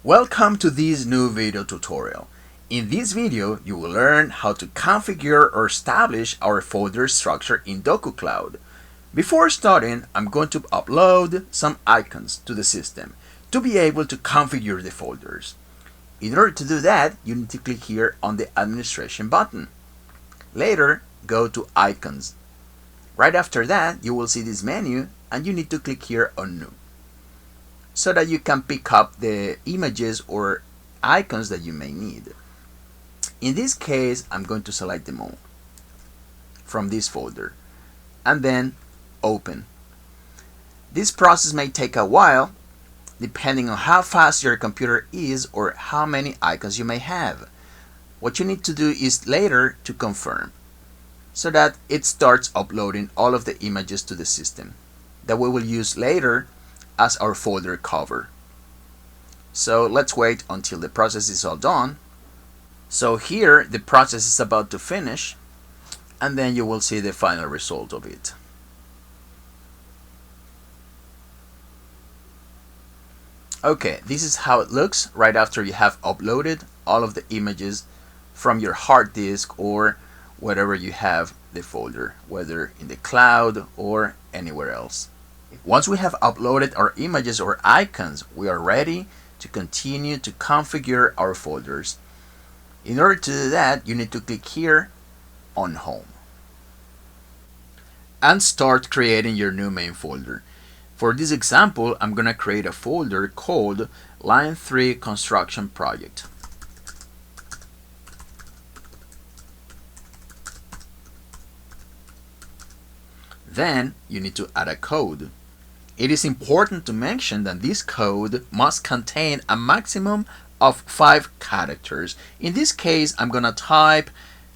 Welcome to this new video tutorial. In this video, you will learn how to configure or establish our folder structure in DocuKlaud. Before starting, I'm going to upload some icons to the system to be able to configure the folders. In order to do that, you need to click here on the Administration button. Later, go to Icons. Right after that, you will see this menu and you need to click here on New, so that you can pick up the images or icons that you may need. In this case, I'm going to select them all from this folder and then open. This process may take a while depending on how fast your computer is or how many icons you may have. What you need to do is later to confirm so that it starts uploading all of the images to the system that we will use later as our folder cover. So let's wait until the process is all done. So here the process is about to finish and then you will see the final result of it. Okay, this is how it looks right after you have uploaded all of the images from your hard disk or wherever you have the folder, whether in the cloud or anywhere else. Once we have uploaded our images or icons, we are ready to continue to configure our folders. In order to do that, you need to click here on Home and start creating your new main folder. For this example, I'm going to create a folder called Line 3 Construction Project. Then you need to add a code. It is important to mention that this code must contain a maximum of 5 characters. In this case, I'm going to type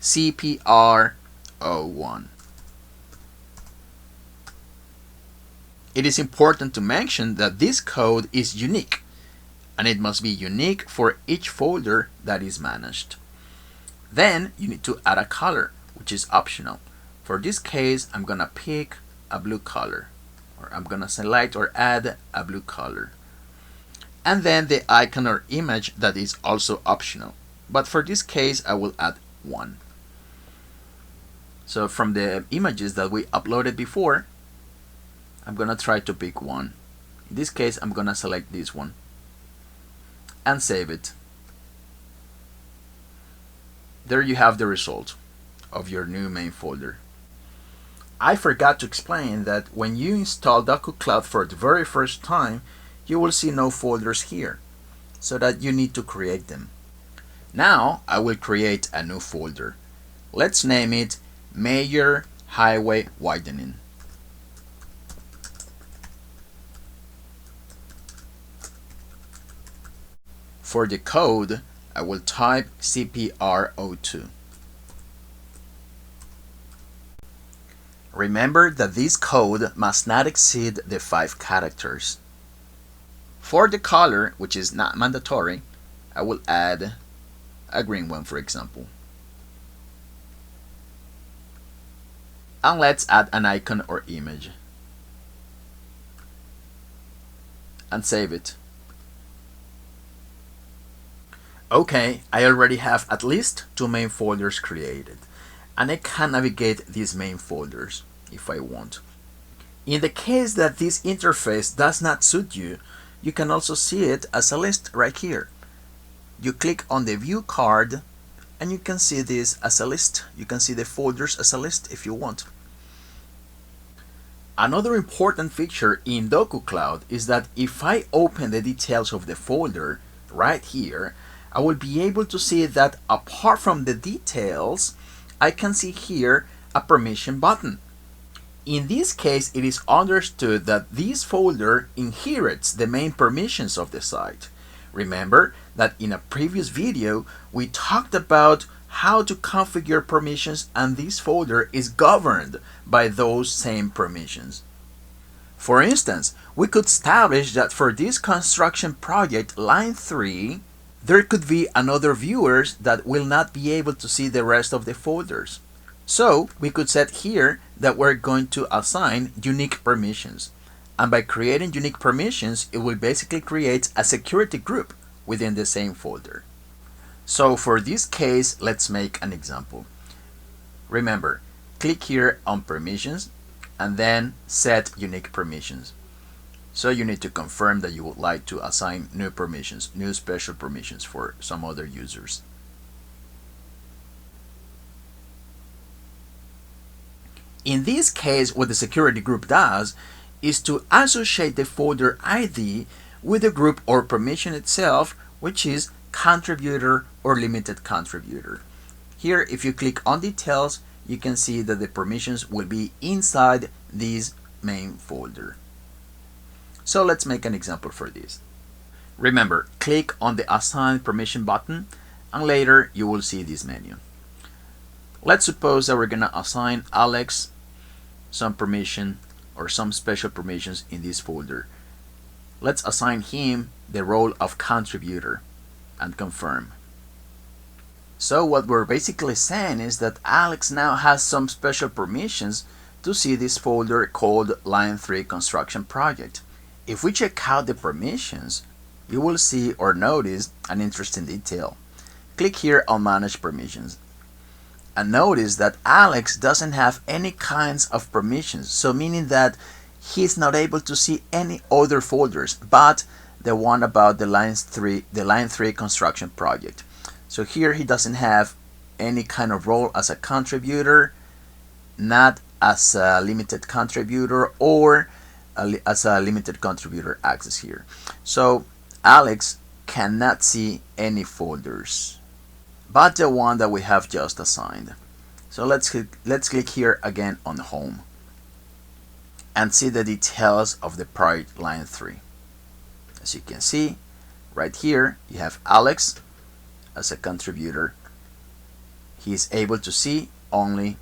CPR01. It is important to mention that this code is unique, and it must be unique for each folder that is managed. Then you need to add a color, which is optional. For this case, I'm going to pick a blue color, or I'm going to select or add a blue color. And then the icon or image that is also optional. But for this case, I will add one. So from the images that we uploaded before, I'm going to try to pick one. In this case, I'm going to select this one and save it. There you have the result of your new main folder. I forgot to explain that when you install DocuKlaud for the very first time, you will see no folders here, so that you need to create them. Now I will create a new folder. Let's name it Major Highway Widening. For the code, I will type CPR02. Remember that this code must not exceed the 5 characters. For the color, which is not mandatory, I will add a green one, for example. And let's add an icon or image. And save it. Okay, I already have at least 2 main folders created, and I can navigate these main folders if I want. In the case that this interface does not suit you, you can also see it as a list right here. You click on the view card and you can see this as a list. You can see the folders as a list if you want. Another important feature in DocuKlaud is that if I open the details of the folder right here, I will be able to see that apart from the details, I can see here a permission button. In this case, it is understood that this folder inherits the main permissions of the site. Remember that in a previous video, we talked about how to configure permissions, and this folder is governed by those same permissions. For instance, we could establish that for this construction project, line 3, there could be another viewers that will not be able to see the rest of the folders. So we could set here that we're going to assign unique permissions. And by creating unique permissions, it will basically create a security group within the same folder. So for this case, let's make an example. Remember, click here on permissions and then set unique permissions. So you need to confirm that you would like to assign new permissions, new special permissions for some other users. In this case, what the security group does is to associate the folder ID with the group or permission itself, which is contributor or limited contributor. Here, if you click on details, you can see that the permissions will be inside this main folder. So let's make an example for this. Remember, click on the Assign Permission button and later you will see this menu. Let's suppose that we're going to assign Alex some permission or some special permissions in this folder. Let's assign him the role of contributor and confirm. So what we're basically saying is that Alex now has some special permissions to see this folder called Line 3 Construction Project. If we check out the permissions, you will see or notice an interesting detail. Click here on Manage Permissions and notice that Alex doesn't have any kinds of permissions, so meaning that he's not able to see any other folders but the one about the Line 3 Construction Project. So here he doesn't have any kind of role as a contributor, not as a limited contributor, or as a limited contributor access here. So Alex cannot see any folders but the one that we have just assigned. So let's click here again on Home and see the details of the project Line 3. As you can see right here, you have Alex as a contributor. He is able to see only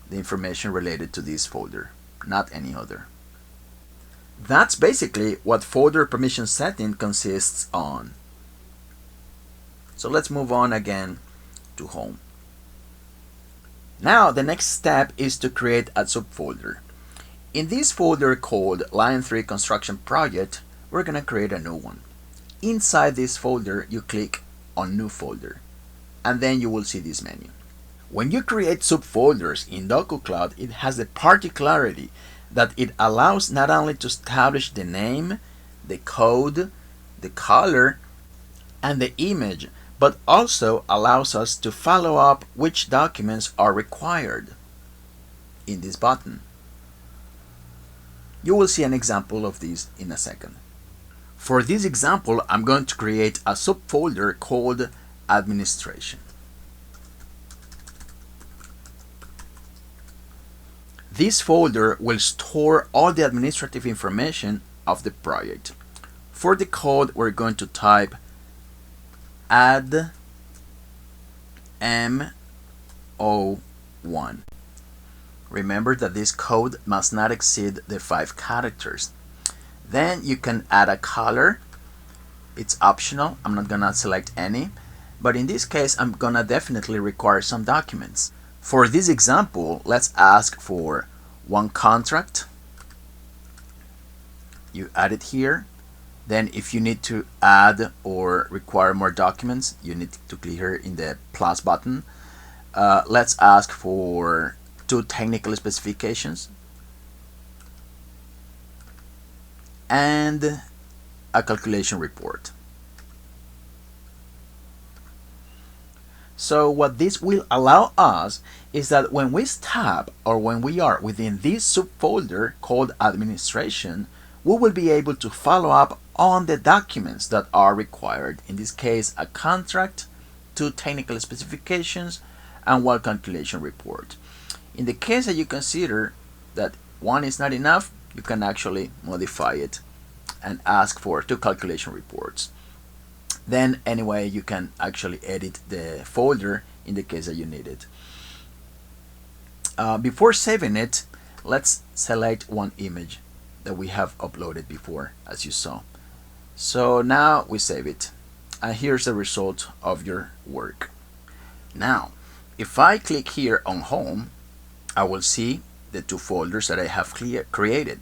the information related to this folder, not any other. That's basically what folder permission setting consists on. So let's move on again to Home. Now the next step is to create a subfolder. In this folder called Line 3 Construction Project, we're going to create a new one. Inside this folder, you click on New Folder, and then you will see this menu. When you create subfolders in DocuKlaud, it has the particularity that it allows not only to establish the name, the code, the color, and the image, but also allows us to follow up which documents are required in this button. You will see an example of this in a second. For this example, I'm going to create a subfolder called Administration. This folder will store all the administrative information of the project. For the code, we're going to type add M01. Remember that this code must not exceed the 5 characters. Then you can add a color. It's optional. I'm not gonna select any, but in this case I'm gonna definitely require some documents. For this example, let's ask for one contract. You add it here. Then if you need to add or require more documents, you need to click here in the plus button. Let's ask for 2 technical specifications and a calculation report. So what this will allow us is that when we stop or when we are within this subfolder called Administration, we will be able to follow up on the documents that are required. In this case, a contract, 2 technical specifications, and 1 calculation report. In the case that you consider that 1 is not enough, you can actually modify it and ask for 2 calculation reports. Then anyway, you can actually edit the folder in the case that you need it. Before saving it, let's select one image that we have uploaded before, as you saw. So now we save it, and here's the result of your work. Now, if I click here on Home, I will see the 2 folders that I have created.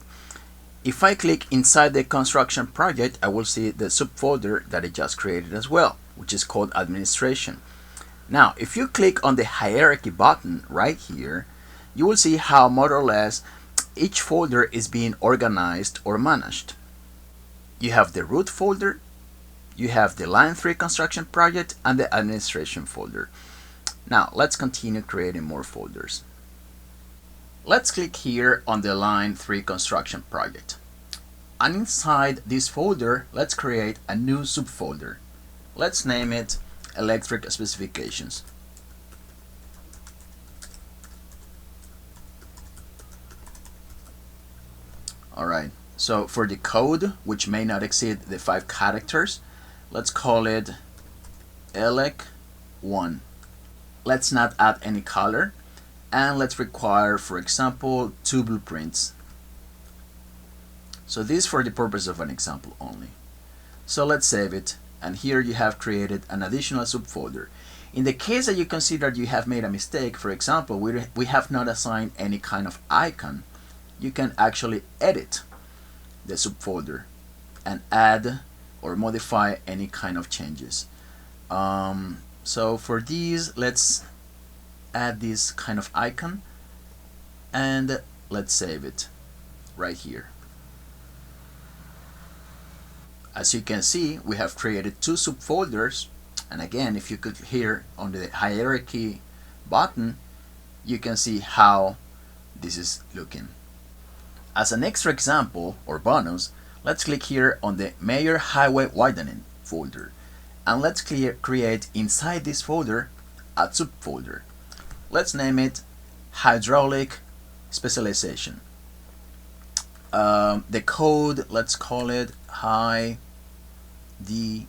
If I click inside the construction project, I will see the subfolder that I just created as well, which is called administration. Now, if you click on the hierarchy button right here, you will see how more or less each folder is being organized or managed. You have the root folder, you have the line 3 construction project, and the administration folder. Now, let's continue creating more folders. Let's click here on the line 3 construction project. And inside this folder, let's create a new subfolder. Let's name it electric specifications. Alright, so for the code, which may not exceed the 5 characters, let's call it elec1. Let's not add any color, and let's require, for example, 2 blueprints. So this for the purpose of an example only. So let's save it, and here you have created an additional subfolder. In the case that you consider you have made a mistake, for example, we have not assigned any kind of icon, you can actually edit the subfolder and add or modify any kind of changes. So for these, let's add this kind of icon and let's save it right here. As you can see, we have created 2 subfolders, and again, if you could here on the hierarchy button, you can see how this is looking. As an extra example or bonus, let's click here on the major highway widening folder, and let's create inside this folder a subfolder. Let's name it hydraulic specialization. The code, let's call it high D01.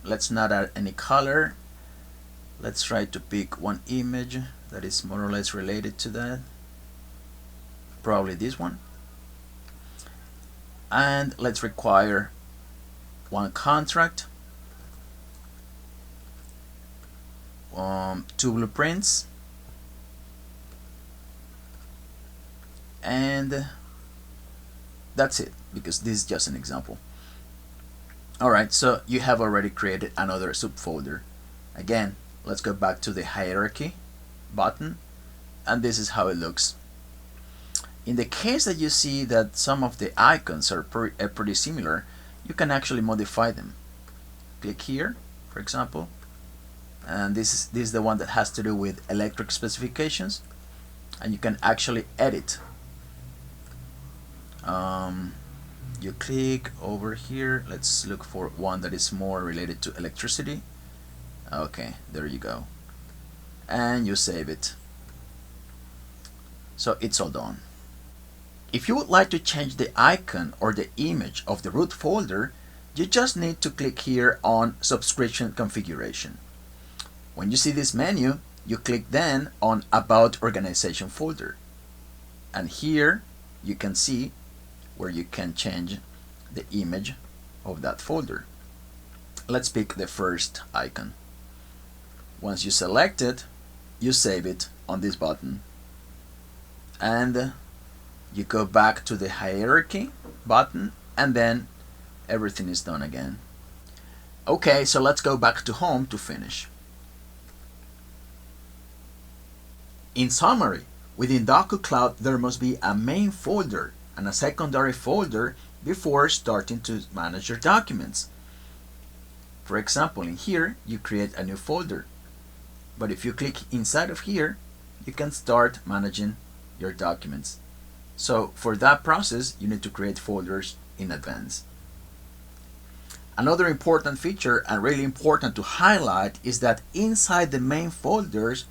Let's not add any color. Let's try to pick one image that is more or less related to that. Probably this one. And let's require 1 contract, 2 blueprints, and that's it, because this is just an example. Alright, so you have already created another subfolder. Again, let's go back to the hierarchy button, and this is how it looks. In the case that you see that some of the icons are pretty similar, you can actually modify them. Click here, for example, and this is the one that has to do with electric specifications, and you can actually edit. You click over here, let's look for one that is more related to electricity. Okay, there you go, and you save it. So it's all done. If you would like to change the icon or the image of the root folder, you just need to click here on subscription configuration. When you see this menu, you click then on about organization folder, and here you can see where you can change the image of that folder. Let's pick the first icon. Once you select it, you save it on this button, and you go back to the hierarchy button, and then everything is done again. Okay, so let's go back to home to finish. In summary, within DocuKlaud there must be a main folder and a secondary folder before starting to manage your documents. For example, in here you create a new folder, but if you click inside of here, you can start managing your documents. So for that process, you need to create folders in advance. Another important feature, and really important to highlight, is that inside the main folders,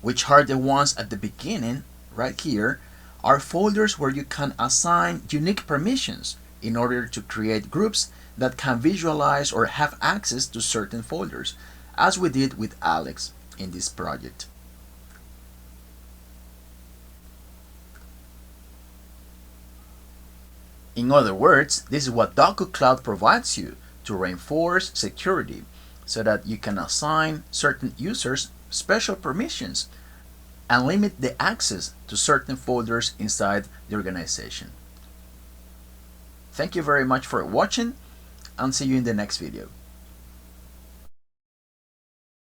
which are the ones at the beginning right here, are folders where you can assign unique permissions in order to create groups that can visualize or have access to certain folders, as we did with Alex in this project. In other words, this is what DocuKlaud provides you to reinforce security so that you can assign certain users special permissions and limit the access to certain folders inside the organization. Thank you very much for watching, and see you in the next video.